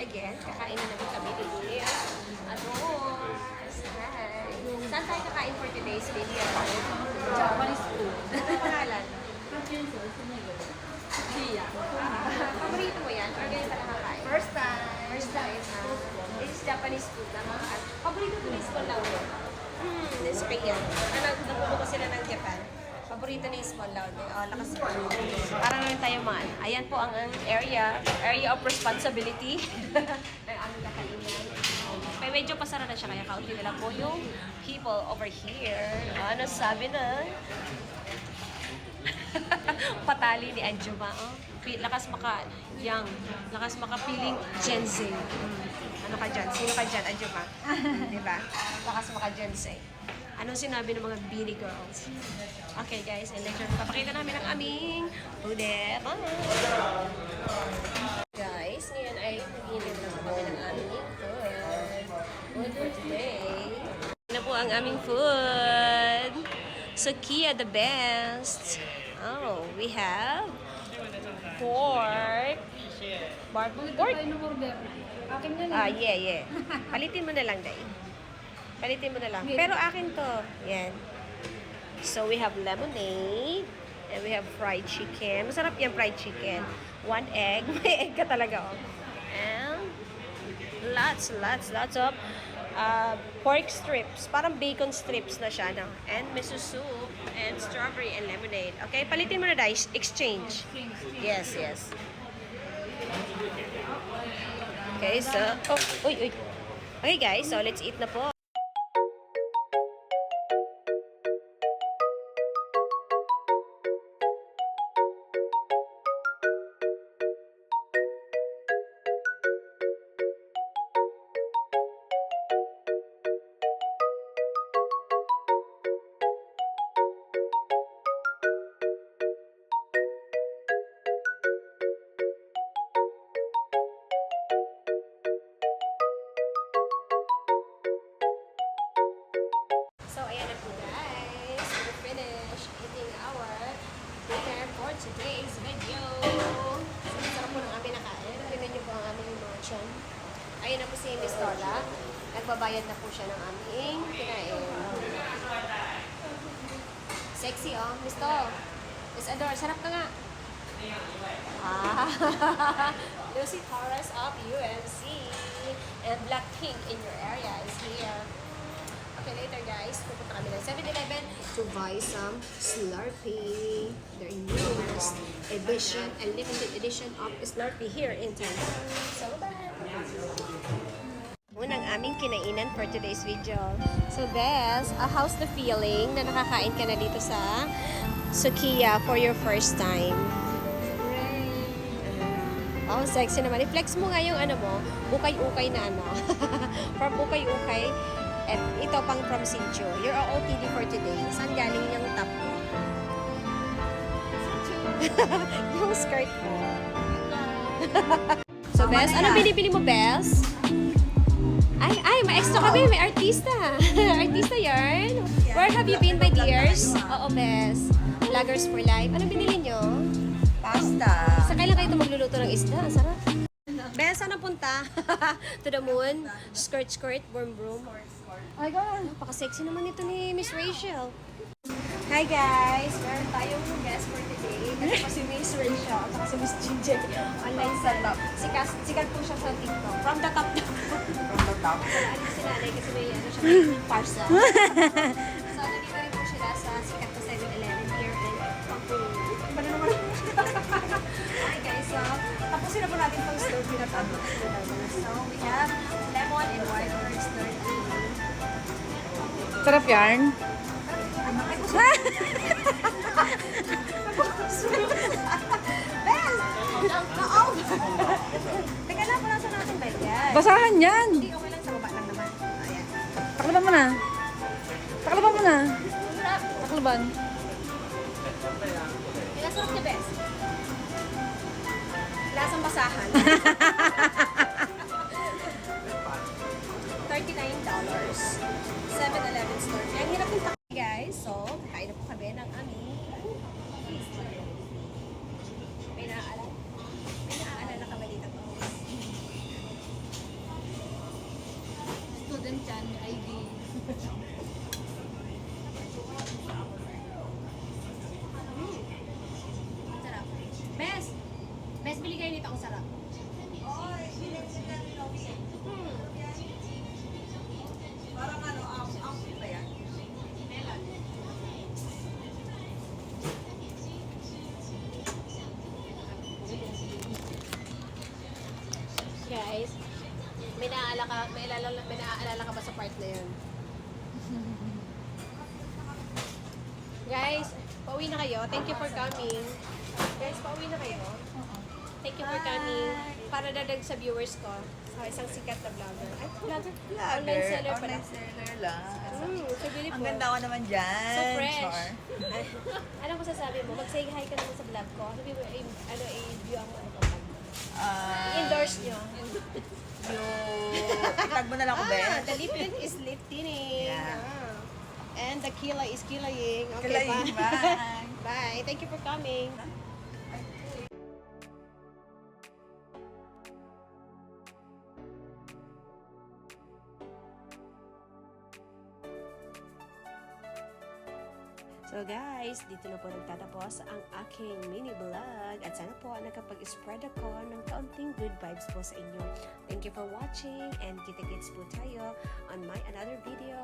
again. Kakain na naman kami today. Adors! Hi! Saan tayo kakain for today's video? Japanese food. Ano pangalan? Kia. Paborito mo yan? Or ganyan pala kakain? First time. First time. This is Japanese food na mga paborito ko is small this Korean. Nagpulo ko sila ng Japan. Paborito ni small loud. Oh, lakas ko. Para naman tayo man. Ayan po ang area of responsibility ng aming kakainan. May medyo pasara na siya kaya kaunti na lang po yung people over here. Ano sabi na? Patali ni Anjuma. Oh. Lakas makapiling Gen Z. Ano ka dyan? Sino ka dyan, Anjuma? Diba? Lakas maka Gen Z. Anong sinabi ng mga Beanie Girls? Okay guys, and later papakita namin ang aming food. Bye! Guys, ngayon ay pag-init na po kami ng aming food for today. Ano po ang aming food? So, Kia the best. Oh, we have pork. Pork? Akin na lang. Ah, yeah. Palitin mo na lang, Day. Palitin mo na lang. Pero akin to. Yan. So, we have lemonade. And we have fried chicken. Masarap yung fried chicken. 1 egg. May egg ka talaga, oh. And lots of pork strips. Parang bacon strips na siya, no? And miso soup. And strawberry and lemonade. Okay, palitin mo na, guys. Exchange. Yes. Okay, so... Oh, uy. Okay, guys. So, let's eat na po. So, ayan na po guys. We're finished eating our dinner for today's video. So, masarap po ng aming nakain. Tingnan niyo po ang aming mga tiyan. Ayan na po si Miss Torla. Nagbabayad na po siya ng aming kinain. Sexy, oh. Miss Tol. Miss Ador, sarap ka nga. Lucy Torres of UMC. And Blackpink in your area is here. Okay, later guys, pupunta kami ng 7-Eleven to buy some Slurpee. Their newest edition and limited edition of Slurpee here in Thailand. So, bye! Unang aming kinainan for today's video. So, Bes, how's the feeling na nakakain ka na dito sa Sukiya for your first time? Oh, sexy naman. I-flex mo nga yung ano mo, ukay-ukay na ano. From ukay-ukay. At ito pang from Sincho. You're OOTD for today. Saan galing yung top mo? Yung skirt mo. So, Bes, anong binibili mo, Bes? Ay, may extra kami. May artista. Artista yarn. Where have you been, my dears? Oo, Bes. Vloggers for life. Anong binili nyo? Pasta. Sa kailan kayo ito magluluto ng isda? Ang sarap. Bes, saan napunta? To the moon? Skirt, broom. Oh my God. Napaka-sexy naman ito ni Miss Rachel. Hi guys! Meron tayong guest for today. Kasi po si Miss Rachel at si Miss Ginger. Online setup. Sikat po siya sa TikTok. From the top. From the top. Ano si nanay kasi may ano siya, may parcel. So, nandito rin po sila sa sikat na 7-Eleven here in Pampung. Ano naman? Hi guys, so tapusin na po natin itong Slurpee na tabi. So, we have lemon and white orange Slurpee. Sarap yarn. Best! Na-off! Teka lang, punasan natin ba yan? Basahan yan. Hindi, okay lang sa baba lang naman. Ayan. Taklaban mo na. Taklaban mo na. Sarap. Taklaban. Pinasarap niya, Best. Lasang basahan. $39. 7-Eleven store. Ang hirap yung takay, guys. So, kakain na po kami ng aming may naaalala ka ba dito? Ang sarap. Best! Best, bili kayo nito. Ang sarap. Parang ano, ang ba yan? Melon. Guys, may naaalala ka ba sa part na yun? Guys, pauwi na kayo. Thank you for coming. Guys, pauwi na kayo. Thank you for coming. Para dadag sa viewers ko. Sa isang sikat na vlogger. Ay, vlogger? Online seller pala. Online seller lang. So beautiful. Ang ganda ko naman dyan. So fresh. Char. Ano mo sasabi mo? Mag-say hi ka naman sa vlog ko. Sabi mo, i-view ang ano ko. I-endorse nyo. Tag mo na lang ako, be. The lipton is lifting. Yeah. And the kila is kilaying. Okay, Kilaying, bye. Bye. Thank you for coming. So guys, dito na po nagtatapos ang aking mini vlog at sana po nakapag-spread ako ng kaunting good vibes po sa inyo. Thank you for watching and kita-kits po tayo on my another video.